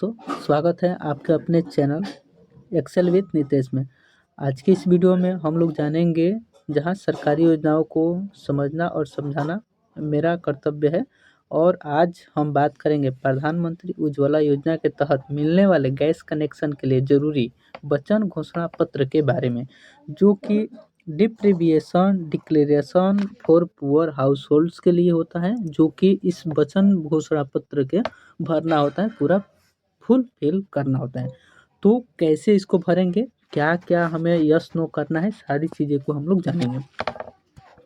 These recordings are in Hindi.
दोस्तों, स्वागत है आपके अपने चैनल एक्सेल विथ नितेश में। आज की इस वीडियो में हम लोग जानेंगे, जहां सरकारी योजनाओं को समझना और समझाना मेरा कर्तव्य है। और आज हम बात करेंगे प्रधानमंत्री उज्ज्वला योजना के तहत मिलने वाले गैस कनेक्शन के लिए जरूरी वचन घोषणा पत्र के बारे में, जो कि deprivation declaration for poor households के लिए होता है, जो कि इस वचन घोषणा पत्र के भरना होता है, पूरा फुल फिल करना होता है। तो कैसे इसको भरेंगे, क्या क्या हमें यस नो करना है, सारी चीज़ें को हम लोग जानेंगे।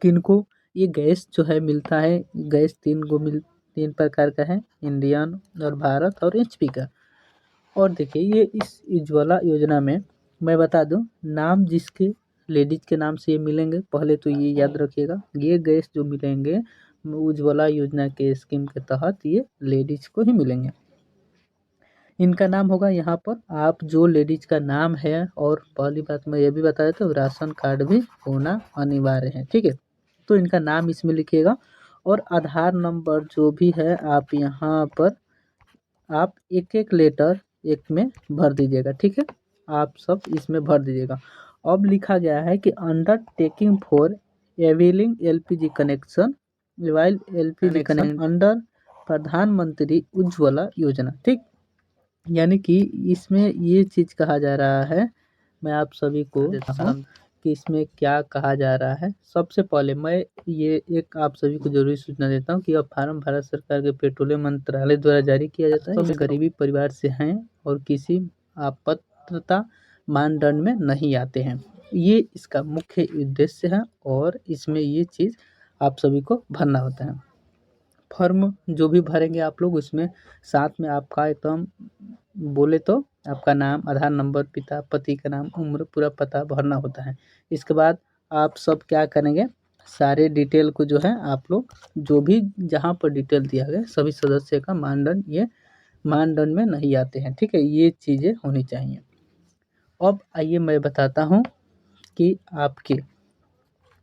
किनको ये गैस जो है मिलता है, गैस तीन प्रकार का है, इंडियन और भारत और एचपी का। और देखिए, ये इस उज्ज्वला योजना में मैं बता दूं, नाम जिसके लेडीज के नाम से ये मिलेंगे, पहले तो ये याद रखिएगा। ये गैस जो मिलेंगे उज्ज्वला योजना के स्कीम के तहत, ये लेडीज को ही मिलेंगे। इनका नाम होगा यहाँ पर, आप जो लेडीज का नाम है, और पहली बात मैं ये भी बता देता हूँ, राशन कार्ड भी होना अनिवार्य है, ठीक है। तो इनका नाम इसमें लिखिएगा, और आधार नंबर जो भी है आप यहाँ पर आप एक एक लेटर एक में भर दीजिएगा, ठीक है। आप सब इसमें भर दीजिएगा। अब लिखा गया है कि undertaking for availing LPG connection while LPG connection under Pradhan Mantri Ujjwala योजना, ठीक। यानी कि इसमें ये चीज़ कहा जा रहा है, मैं आप सभी को देता हूँ कि इसमें क्या कहा जा रहा है। सबसे पहले मैं ये एक आप सभी को जरूरी सूचना देता हूँ कि यह फार्म भारत सरकार के पेट्रोलियम मंत्रालय द्वारा जारी किया जाता है। गरीबी परिवार से हैं और किसी पात्रता मानदंड में नहीं आते हैं, ये इसका मुख्य उद्देश्य है। और इसमें ये चीज़ आप सभी को भरना होता है। फॉर्म जो भी भरेंगे आप लोग, उसमें साथ में आपका एकदम बोले तो आपका नाम, आधार नंबर, पिता पति का नाम, उम्र, पूरा पता भरना होता है। इसके बाद आप सब क्या करेंगे, सारे डिटेल को जो है आप लोग, जो भी जहाँ पर डिटेल दिया गया, सभी सदस्य का मानदंड, ये मानदंड में नहीं आते हैं, ठीक है, ये चीज़ें होनी चाहिए। अब आइए मैं बताता हूँ कि आपके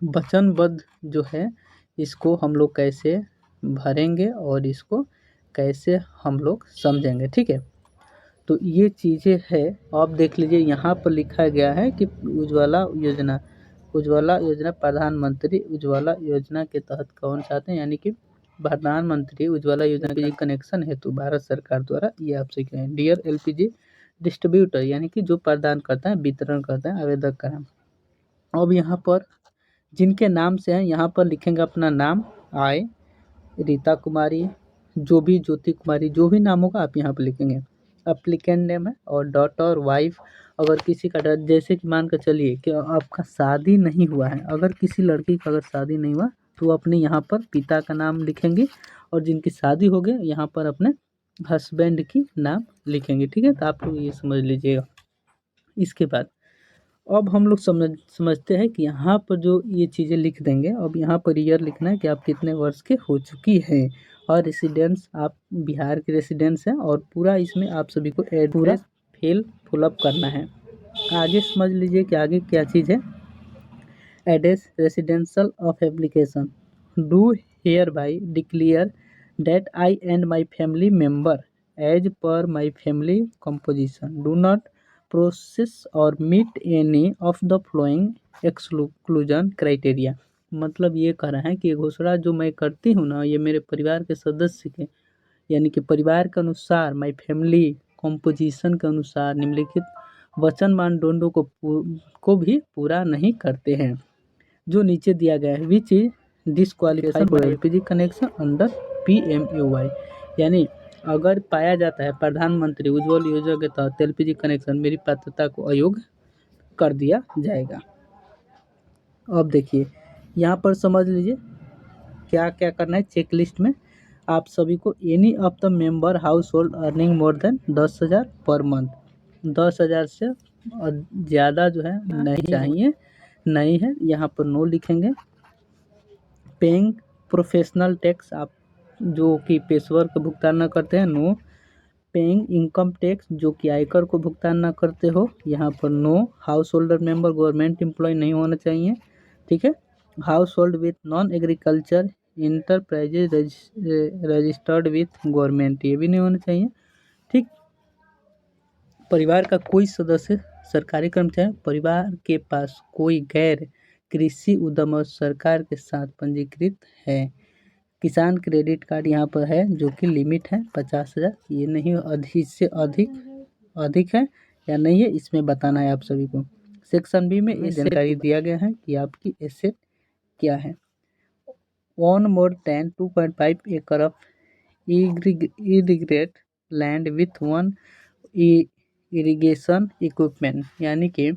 वचनबद्ध जो है, इसको हम लोग कैसे भरेंगे और इसको कैसे हम लोग समझेंगे, ठीक है। तो ये चीज़ें है, आप देख लीजिए, यहाँ पर लिखा गया है कि उज्ज्वला योजना प्रधानमंत्री उज्ज्वला योजना के तहत कौन चाहते हैं, यानी कि प्रधानमंत्री उज्ज्वला योजना के कनेक्शन हेतु भारत सरकार द्वारा ये आपसे क्या है, डियर एलपीजी डिस्ट्रीब्यूटर, यानी कि जो प्रदान करता है, वितरण करता है, आवेदक का नाम। अब यहाँ पर जिनके नाम से हैं, यहाँ पर लिखेंगे अपना नाम, आय, रीता कुमारी, जो भी ज्योति कुमारी, जो भी नाम होगा आप यहाँ पर लिखेंगे। एप्लीकेंट नेम है, और डॉटर, वाइफ, अगर किसी का जैसे कि मान कर चलिए कि आपका शादी नहीं हुआ है, अगर किसी लड़की का अगर शादी नहीं हुआ, तो अपने यहाँ पर पिता का नाम लिखेंगे, और जिनकी शादी हो गई यहाँ पर अपने हस्बैंड की नाम लिखेंगे, ठीक है। तो आप लोग ये समझ लीजिएगा। इसके बाद अब हम लोग समझते हैं कि यहाँ पर जो ये चीज़ें लिख देंगे, अब यहाँ पर ईयर लिखना है कि आप कितने वर्ष के हो चुकी हैं, और रेसिडेंस आप बिहार के रेसिडेंस हैं, और पूरा इसमें आप सभी को एड्रेस फुल अप करना है। आगे समझ लीजिए कि आगे क्या चीज़ है। Address residential of application, do hereby declare that I and my family member as per my family composition do not process or meet any of the following exclusion criteria. मतलब ये कह रहा है कि ये घोषणा जो मैं करती हूँ ना, ये मेरे परिवार के सदस्य के, यानी कि परिवार के अनुसार, माई फैमिली कंपोजिशन के अनुसार निम्नलिखित वचन मानदंडों को भी पूरा नहीं करते हैं, जो नीचे दिया गया है, which is disqualified for LPG connection under PMUY। यानी अगर पाया जाता है प्रधानमंत्री उज्ज्वल योजना के तहत एलपीजी कनेक्शन, मेरी पात्रता को अयोग्य कर दिया जाएगा। अब देखिए, यहाँ पर समझ लीजिए क्या क्या करना है। चेक लिस्ट में आप सभी को any of the member house hold earning more than 10,000 per month, 10,000 से ज़्यादा जो है नहीं चाहिए, नहीं है, यहाँ पर नो लिखेंगे। पेइंग प्रोफेशनल टैक्स, आप जो कि पेशेवर का भुगतान न करते हैं, नो। पेइंग इनकम टैक्स, जो कि आयकर को भुगतान न करते हो, यहाँ पर no. House holder member government employ नहीं होना चाहिए, ठीक है। House hold with non agriculture enterprises registered with government, ये भी नहीं होना चाहिए, ठीक। परिवार का कोई सदस्य सरकारी कर्मचारी, परिवार के पास कोई गैर कृषि उद्यम और सरकार के साथ पंजीकृत है। किसान क्रेडिट कार्ड यहाँ पर है जो कि लिमिट है 50,000, ये नहीं इससे अधिक है या नहीं है, इसमें बताना है आप सभी को। सेक्शन बी में ये जानकारी दिया गया है कि आपकी एसेट क्या है। ओन मोर देन 2.5 एकड़ of irrigate land with one irrigation equipment, यानी कि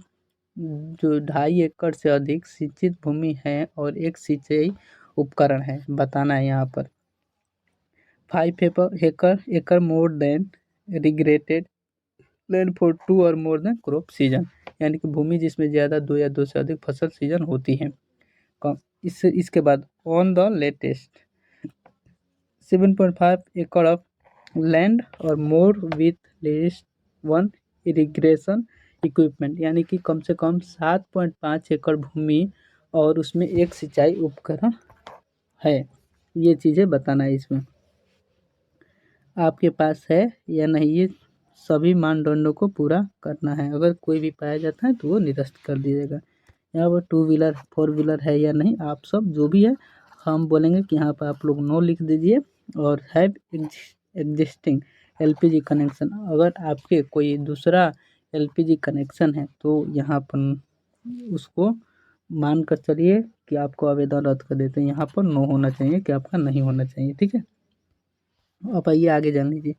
जो 2.5 एकड़ से अधिक सिंचित भूमि है और एक सिंचाई उपकरण है, बताना है यहाँ पर। 5 एकड़ more than irrigated land for 2 और मोर देन क्रॉप सीजन, यानी कि भूमि जिसमें ज़्यादा 2 या 2 से अधिक फसल सीजन होती है। इसके बाद ऑन द लेटेस्ट 7.5 एकड़ ऑफ लैंड और more with list one irrigation equipment, यानी कि कम से कम 7.5 एकड़ भूमि और उसमें एक सिंचाई उपकरण है। ये चीज़ें बताना है इसमें आपके पास है या नहीं, ये सभी मानदंडों को पूरा करना है। अगर कोई भी पाया जाता है तो वो निरस्त कर दीजिएगा। यहाँ पर 2 व्हीलर 4 व्हीलर है या नहीं, आप सब जो भी है हम बोलेंगे कि यहाँ पर आप लोग नो लिख दीजिए। और हैव एग्जिस्टिंग एलपीजी कनेक्शन, अगर आपके कोई दूसरा एलपीजी कनेक्शन है तो यहाँ पर उसको मान कर चलिए कि आपको आवेदन रद्द कर देते हैं। यहाँ पर नो होना चाहिए कि आपका नहीं होना चाहिए, ठीक है। अब आइए आगे जान लीजिए।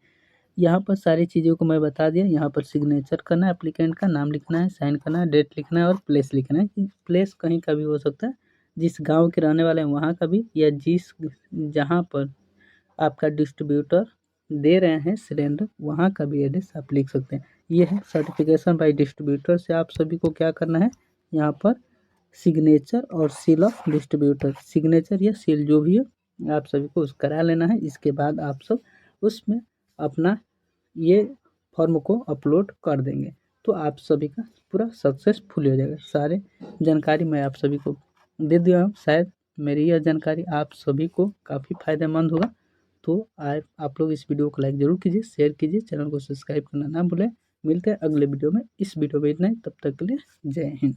यहाँ पर सारी चीज़ों को मैं बता दिया। यहाँ पर सिग्नेचर करना है, एप्लीकेंट का नाम लिखना है, साइन करना है, डेट लिखना है और प्लेस लिखना है। प्लेस कहीं का भी हो सकता है, जिस गांव के रहने वाले हैं वहाँ का भी, या जहाँ पर आपका डिस्ट्रीब्यूटर दे रहे हैं सिलेंडर वहाँ का भी एड्रेस आप लिख सकते हैं। ये है सर्टिफिकेशन बाय डिस्ट्रीब्यूटर से आप सभी को क्या करना है, यहाँ पर सिग्नेचर और सील ऑफ डिस्ट्रीब्यूटर, सिग्नेचर या सील जो भी है आप सभी को उस करा लेना है। इसके बाद आप सब उसमें अपना ये फॉर्म को अपलोड कर देंगे तो आप सभी का पूरा सक्सेसफुल हो जाएगा। सारे जानकारी मैं आप सभी को दे दिया हूँ। शायद मेरी यह जानकारी आप सभी को काफ़ी फायदेमंद होगा। तो आप लोग इस वीडियो को लाइक ज़रूर कीजिए, शेयर कीजिए, चैनल को सब्सक्राइब करना ना भूलें। मिलते हैं अगले वीडियो में। इस वीडियो में इतना ही, तब तक के लिए जय हिंद।